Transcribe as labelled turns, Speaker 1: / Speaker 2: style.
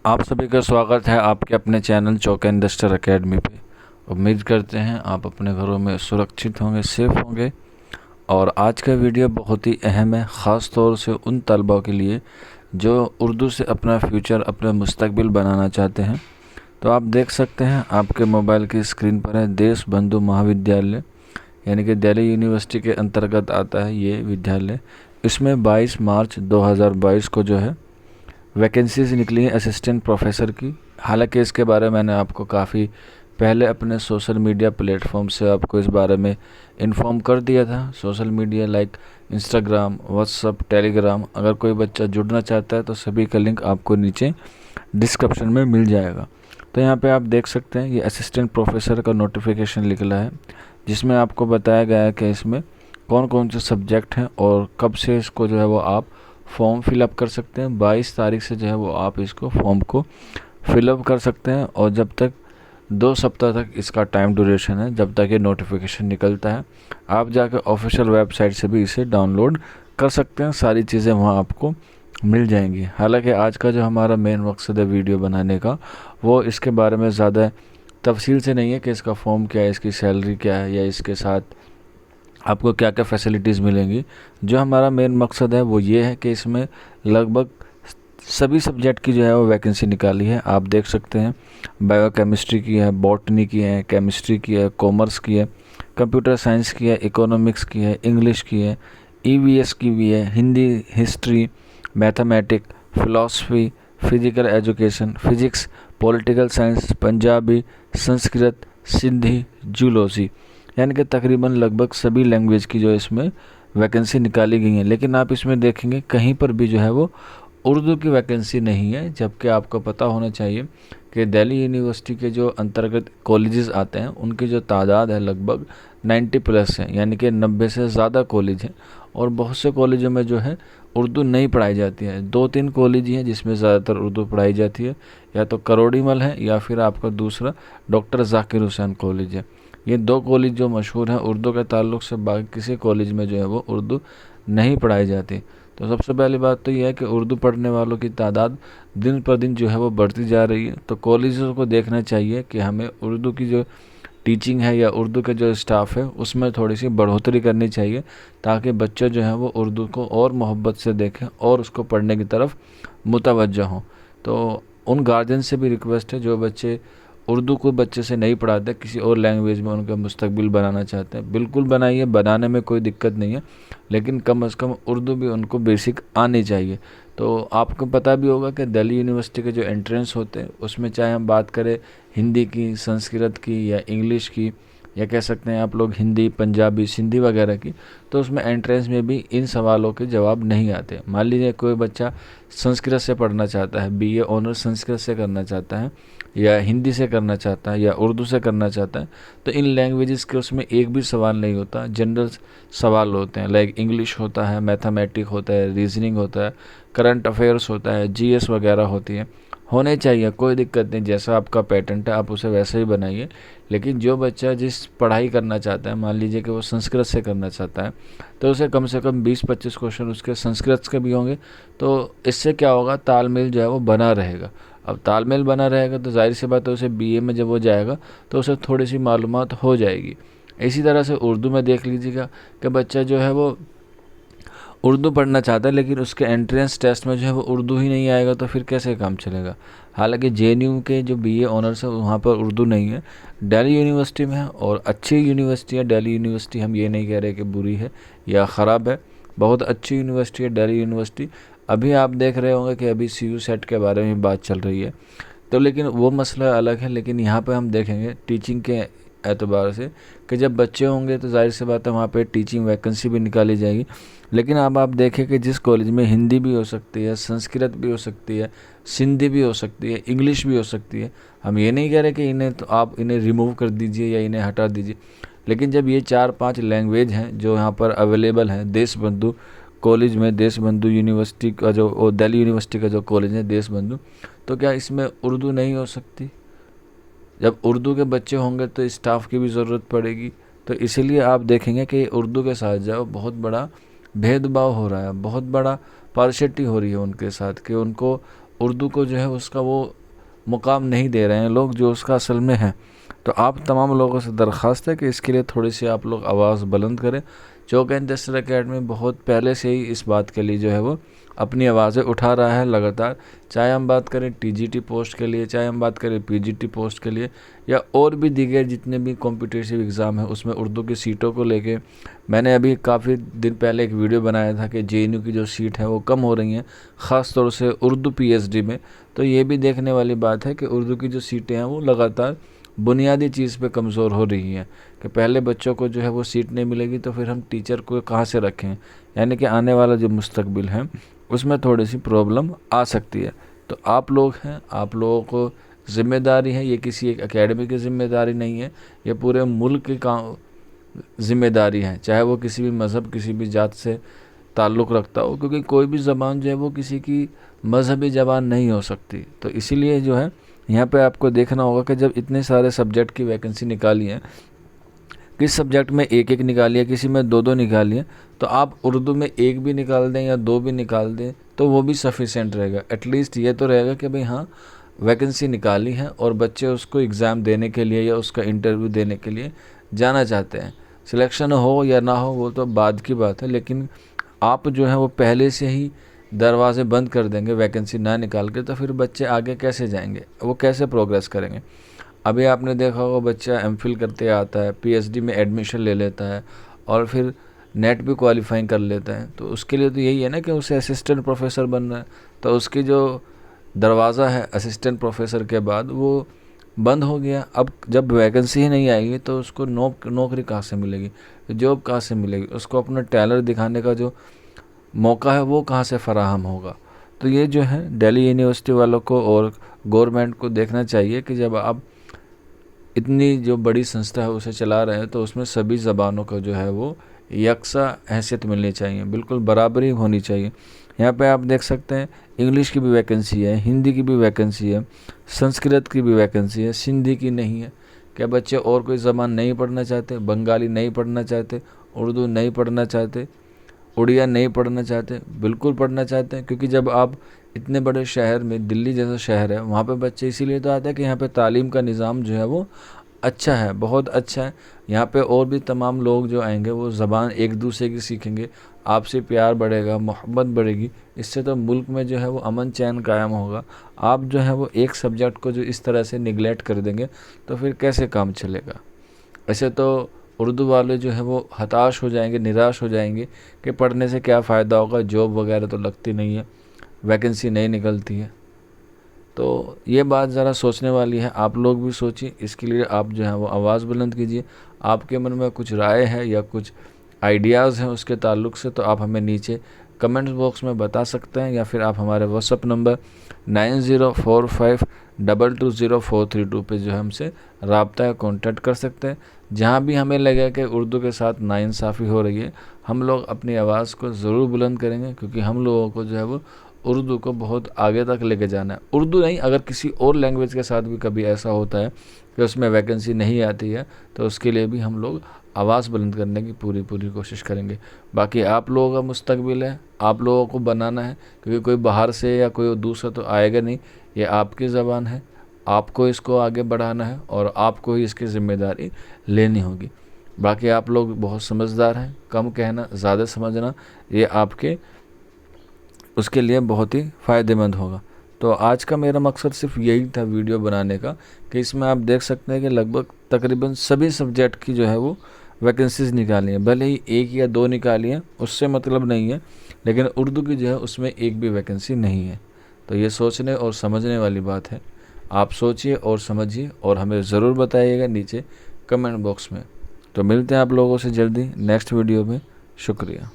Speaker 1: आप सभी का स्वागत है आपके अपने चैनल चौका इंडस्ट्रियल एकेडमी पे। उम्मीद करते हैं आप अपने घरों में सुरक्षित होंगे, सेफ होंगे। और आज का वीडियो बहुत ही अहम है, ख़ास तौर से उन तलबा के लिए जो उर्दू से अपना फ्यूचर, अपना मुस्तकबिल बनाना चाहते हैं। तो आप देख सकते हैं आपके मोबाइल की स्क्रीन पर है देश बंधु महाविद्यालय, यानी कि दिल्ली यूनिवर्सिटी के अंतर्गत आता है ये विद्यालय। इसमें 22 मार्च 2022 को जो है वैकेंसीज निकली हैं असिस्टेंट प्रोफेसर की। हालांकि इसके बारे में मैंने आपको काफ़ी पहले अपने सोशल मीडिया प्लेटफॉर्म से आपको इस बारे में इन्फॉर्म कर दिया था। Social media like Instagram, WhatsApp, Telegram, अगर कोई बच्चा जुड़ना चाहता है तो सभी का लिंक आपको नीचे डिस्क्रिप्शन में मिल जाएगा। तो यहाँ पे आप देख सकते हैं ये असिस्टेंट प्रोफेसर का नोटिफिकेशन निकला है, जिसमें आपको बताया गया है कि इसमें कौन कौन से सब्जेक्ट हैं और कब से इसको जो है वो आप फॉर्म फिलअप कर सकते हैं। 22 तारीख से जो है वो आप इसको फॉर्म को फिलअप कर सकते हैं और जब तक 2 सप्ताह तक इसका टाइम ड्यूरेशन है, जब तक ये नोटिफिकेशन निकलता है। आप जाकर ऑफिशियल वेबसाइट से भी इसे डाउनलोड कर सकते हैं, सारी चीज़ें वहाँ आपको मिल जाएंगी। हालांकि आज का जो हमारा मेन मकसद है वीडियो बनाने का, वो इसके बारे में ज़्यादा तफसील से नहीं है कि इसका फॉर्म क्या है, इसकी सैलरी क्या है, या इसके साथ आपको क्या क्या फैसिलिटीज़ मिलेंगी। जो हमारा मेन मकसद है वो ये है कि इसमें लगभग सभी सब्जेक्ट की जो है वो वैकेंसी निकाली है। आप देख सकते हैं बायोकेमिस्ट्री की है, बॉटनी की है, केमिस्ट्री की है, कॉमर्स की है, कंप्यूटर साइंस की है, इकोनॉमिक्स की है, इंग्लिश की है, ईवीएस की भी है, Hindi, history, mathematic, philosophy, physical education, physics, political science, Punjabi, Sanskrit, Sindhi, zoology, यानी कि तकरीबन लगभग सभी लैंग्वेज की जो इसमें वैकेंसी निकाली गई है। लेकिन आप इसमें देखेंगे कहीं पर भी जो है वो उर्दू की वैकेंसी नहीं है, जबकि आपको पता होना चाहिए कि दिल्ली यूनिवर्सिटी के जो अंतर्गत कॉलेजेस आते हैं उनकी जो तादाद है लगभग 90 प्लस है, यानी कि 90 से ज़्यादा कॉलेज हैं। और बहुत से कॉलेजों में जो है उर्दू नहीं पढ़ाई जाती है। 2-3 कॉलेज हैं जिसमें ज़्यादातर उर्दू पढ़ाई जाती है, या तो करोड़ीमल है या फिर आपका दूसरा डॉक्टर जाकिर हुसैन कॉलेज है। ये 2 कॉलेज जो मशहूर हैं उर्दू के ताल्लुक़ से, बाकी किसी कॉलेज में जो है वो उर्दू नहीं पढ़ाई जाती। तो सबसे पहली बात तो ये है कि उर्दू पढ़ने वालों की तादाद दिन पर दिन जो है वो बढ़ती जा रही है। तो कॉलेजों को देखना चाहिए कि हमें उर्दू की जो टीचिंग है या उर्दू के जो स्टाफ है उसमें थोड़ी सी बढ़ोतरी करनी चाहिए, ताकि बच्चे जो हैं वो उर्दू को और मोहब्बत से देखें और उसको पढ़ने की तरफ मुतवज्जह हों। तो उन गार्जियन से भी रिक्वेस्ट है जो बच्चे उर्दू को बच्चे से नहीं पढ़ाते, किसी और लैंग्वेज में उनका मुस्तकबिल बनाना चाहते हैं, बिल्कुल बनाइए, बनाने में कोई दिक्कत नहीं है, लेकिन कम से कम उर्दू भी उनको बेसिक आनी चाहिए। तो आपको पता भी होगा कि दिल्ली यूनिवर्सिटी के जो एंट्रेंस होते हैं उसमें चाहे हम बात करें हिंदी की, संस्कृत की या इंग्लिश की, या कह सकते हैं आप लोग हिंदी, पंजाबी, सिंधी वगैरह की, तो उसमें एंट्रेंस में भी इन सवालों के जवाब नहीं आते। मान लीजिए कोई बच्चा संस्कृत से पढ़ना चाहता है, बीए ऑनर्स संस्कृत से करना चाहता है, या हिंदी से करना चाहता है, या उर्दू से करना चाहता है, तो इन लैंग्वेजेस के उसमें एक भी सवाल नहीं होता, जनरल सवाल होते हैं। लाइक इंग्लिश होता है, मैथमेटिक होता है, रीजनिंग होता है, करंट अफेयर्स होता है, जीएस वगैरह होती है। होने चाहिए, कोई दिक्कत नहीं, जैसा आपका पैटर्न है आप उसे वैसे ही बनाइए। लेकिन जो बच्चा जिस पढ़ाई करना चाहता है, मान लीजिए कि वो संस्कृत से करना चाहता है, तो उसे कम से कम 20-25 क्वेश्चन उसके संस्कृत के भी होंगे। तो इससे क्या होगा, तालमेल जो है वो बना रहेगा। अब तालमेल बना रहेगा तो जाहिर सी बात है उसे बीए में जब वो जाएगा तो उसे थोड़ी सी मालूमात हो जाएगी। इसी तरह से उर्दू में देख लीजिएगा कि बच्चा जो है वो उर्दू पढ़ना चाहता है, लेकिन उसके एंट्रेंस टेस्ट में जो है वो उर्दू ही नहीं आएगा, तो फिर कैसे काम चलेगा। हालांकि जेएनयू के जो बीए ऑनर्स है वहाँ पर उर्दू नहीं है, दिल्ली यूनिवर्सिटी में है, और अच्छी यूनिवर्सिटी है दिल्ली यूनिवर्सिटी। हम ये नहीं कह रहे कि बुरी है या ख़राब है, बहुत अच्छी यूनिवर्सिटी है दिल्ली यूनिवर्सिटी। अभी आप देख रहे होंगे कि अभी CU सेट के बारे में बात चल रही है, तो लेकिन वो मसला अलग है। लेकिन यहाँ पे हम देखेंगे टीचिंग के एतबार से कि जब बच्चे होंगे तो जाहिर सी बात है वहाँ पे टीचिंग वैकेंसी भी निकाली जाएगी। लेकिन अब आप देखें कि जिस कॉलेज में हिंदी भी हो सकती है, संस्कृत भी हो सकती है, सिंधी भी हो सकती है, इंग्लिश भी हो सकती है, हम ये नहीं कह रहे कि इन्हें तो आप इन्हें रिमूव कर दीजिए या इन्हें हटा दीजिए। लेकिन जब ये 4-5 लैंग्वेज हैं जो यहाँ पर अवेलेबल हैं देश बंधु कॉलेज में, देश बंधु यूनिवर्सिटी का जो दिल्ली यूनिवर्सिटी का जो कॉलेज है देश बंधु, तो क्या इसमें उर्दू नहीं हो सकती। जब उर्दू के बच्चे होंगे तो स्टाफ की भी ज़रूरत पड़ेगी। तो इसीलिए आप देखेंगे कि उर्दू के साथ जो बहुत बड़ा भेदभाव हो रहा है, बहुत बड़ा पार्शियलिटी हो रही है उनके साथ, कि उनको उर्दू को जो है उसका वो मुकाम नहीं दे रहे हैं लोग जो उसका असल में है। तो आप तमाम लोगों से दरख्वास्त है कि इसके लिए थोड़ी सी आप लोग आवाज़ बुलंद करें। चौक इंडस्ट्रियल एकेडमी बहुत पहले से ही इस बात के लिए जो है वो अपनी आवाज़ें उठा रहा है लगातार, चाहे हम बात करें टीजीटी पोस्ट के लिए, चाहे हम बात करें पीजीटी पोस्ट के लिए, या और भी दीगर जितने भी कॉम्पिटिटिव एग्ज़ाम है उसमें उर्दू की सीटों को लेके मैंने अभी काफ़ी दिन पहले एक वीडियो बनाया था कि जेएनयू की जो सीट है वो कम हो रही हैं, ख़ास तौर से उर्दू पीएचडी में। तो ये भी देखने वाली बात है कि उर्दू की जो सीटें हैं वो लगातार बुनियादी चीज़ पे कमज़ोर हो रही हैं कि पहले बच्चों को जो है वो सीट नहीं मिलेगी तो फिर हम टीचर को कहाँ से रखें, यानी कि आने वाला जो मुस्तकबिल है उसमें थोड़ी सी प्रॉब्लम आ सकती है। तो आप लोग हैं, आप लोगों को ज़िम्मेदारी है, ये किसी एक एकेडमी की ज़िम्मेदारी नहीं है, ये पूरे मुल्क की ज़िम्मेदारी है, चाहे वो किसी भी मज़हब किसी भी जात से ताल्लुक़ रखता हो, क्योंकि कोई भी ज़बान जो है वो किसी की मजहबी ज़बान नहीं हो सकती। तो इसीलिए जो है यहाँ पे आपको देखना होगा कि जब इतने सारे सब्जेक्ट की वैकेंसी निकाली है, किस सब्जेक्ट में एक एक निकाली है, किसी में दो दो निकाली है, तो आप उर्दू में एक भी निकाल दें या दो भी निकाल दें तो वो भी सफिशेंट रहेगा। एटलीस्ट ये तो रहेगा कि भाई हाँ वैकेंसी निकाली है और बच्चे उसको एग्ज़ाम देने के लिए या उसका इंटरव्यू देने के लिए जाना चाहते हैं। सिलेक्शन हो या ना हो वो तो बाद की बात है, लेकिन आप जो है वो पहले से ही दरवाज़े बंद कर देंगे वैकेंसी ना निकाल के, तो फिर बच्चे आगे कैसे जाएंगे, वो कैसे प्रोग्रेस करेंगे। अभी आपने देखा होगा बच्चा एमफिल करते आता है, पीएचडी में एडमिशन ले लेता है और फिर नेट भी क्वालिफाइंग कर लेता है, तो उसके लिए तो यही है ना कि उसे असिस्टेंट प्रोफेसर बनना है। तो उसकी जो दरवाज़ा है असिस्टेंट प्रोफेसर के बाद वो बंद हो गया। अब जब वैकेंसी ही नहीं आएगी तो उसको नौकरी कहाँ से मिलेगी, जॉब कहाँ से मिलेगी, उसको अपना टैलेंट दिखाने का जो मौका है वो कहाँ से फराहम होगा। तो ये जो है दिल्ली यूनिवर्सिटी वालों को और गवर्नमेंट को देखना चाहिए कि जब आप इतनी जो बड़ी संस्था है उसे चला रहे हैं तो उसमें सभी ज़बानों का जो है वो यकसा हैसियत मिलनी चाहिए, बिल्कुल बराबरी होनी चाहिए। यहाँ पे आप देख सकते हैं इंग्लिश की भी वैकेंसी है, हिंदी की भी वैकेंसी है, संस्कृत की भी वैकेंसी है, सिंधी की नहीं है। क्या बच्चे और कोई ज़बान नहीं पढ़ना चाहते, बंगाली नहीं पढ़ना चाहते, उर्दू नहीं पढ़ना चाहते, उड़िया नहीं पढ़ना चाहते? बिल्कुल पढ़ना चाहते हैं, क्योंकि जब आप इतने बड़े शहर में, दिल्ली जैसा शहर है, वहाँ पे बच्चे इसीलिए तो आते हैं कि यहाँ पे तालीम का निज़ाम जो है वो अच्छा है, बहुत अच्छा है। यहाँ पे और भी तमाम लोग जो आएंगे वो ज़बान एक दूसरे की सीखेंगे, आपसे प्यार बढ़ेगा, मोहब्बत बढ़ेगी, इससे तो मुल्क में जो है वो अमन चैन कायम होगा। आप जो है वो एक सब्जेक्ट को जो इस तरह से निगलेक्ट कर देंगे तो फिर कैसे काम चलेगा। ऐसे तो उर्दू वाले जो है वो हताश हो जाएंगे, निराश हो जाएंगे कि पढ़ने से क्या फ़ायदा होगा, जॉब वगैरह तो लगती नहीं है, वैकेंसी नहीं निकलती है। तो ये बात ज़रा सोचने वाली है, आप लोग भी सोचिए, इसके लिए आप जो है वो आवाज़ बुलंद कीजिए। आपके मन में कुछ राय है या कुछ आइडियाज़ हैं उसके ताल्लुक़ से तो आप हमें नीचे कमेंट्स बॉक्स में बता सकते हैं, या फिर आप हमारे व्हाट्सअप नंबर 9045220432 पे जो है हमसे रब्ता या कॉन्टैक्ट कर सकते हैं। जहाँ भी हमें लगे कि उर्दू के साथ नाइंसाफ़ी हो रही है, हम लोग अपनी आवाज़ को ज़रूर बुलंद करेंगे, क्योंकि हम लोगों को जो है वो उर्दू को बहुत आगे तक लेके जाना है। उर्दू नहीं, अगर किसी और लैंग्वेज के साथ भी कभी ऐसा होता है कि उसमें वैकेंसी नहीं आती है तो उसके लिए भी हम लोग आवाज़ बुलंद करने की पूरी कोशिश करेंगे। बाकी आप लोगों का मुस्तकबिल है, आप लोगों को बनाना है, क्योंकि कोई बाहर से या कोई दूसरा तो आएगा नहीं। ये आपकी ज़बान है, आपको इसको आगे बढ़ाना है और आपको ही इसकी ज़िम्मेदारी लेनी होगी। बाकी आप लोग बहुत समझदार हैं, कम कहना ज़्यादा समझना, ये आपके उसके लिए बहुत ही फ़ायदेमंद होगा। तो आज का मेरा मकसद सिर्फ यही था वीडियो बनाने का, कि इसमें आप देख सकते हैं कि लगभग तकरीबन सभी सब्जेक्ट की जो है वो वैकेंसीज़ निकाली हैं, भले ही एक या दो निकाली हैं उससे मतलब नहीं है, लेकिन उर्दू की जो है उसमें एक भी वैकेंसी नहीं है। तो ये सोचने और समझने वाली बात है। आप सोचिए और समझिए और हमें ज़रूर बताइएगा नीचे कमेंट बॉक्स में। तो मिलते हैं आप लोगों से जल्दी नेक्स्ट वीडियो में। शुक्रिया।